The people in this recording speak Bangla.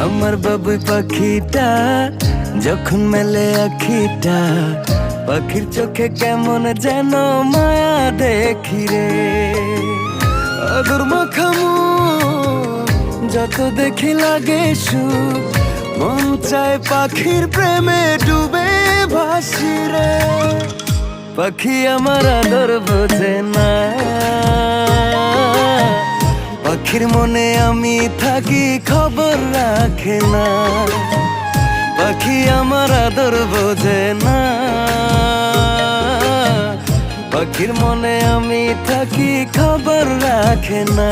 আমার বাবুই পাখিটা যখন মেলে আখিটা, পাখির চোখে কেমন যেন মায়া দেখি রে। আদর মাখামু যত দেখি লাগে সুখ, মন চায় পাখির প্রেমে ডুবে ভাসি রে। পাখি আমার আদর বোঝে না, পাখির মনে আমি থাকি খবর রাখে না। পাখি আমার আদর বোঝে না, পাখির মনে আমি থাকি খবর রাখে না।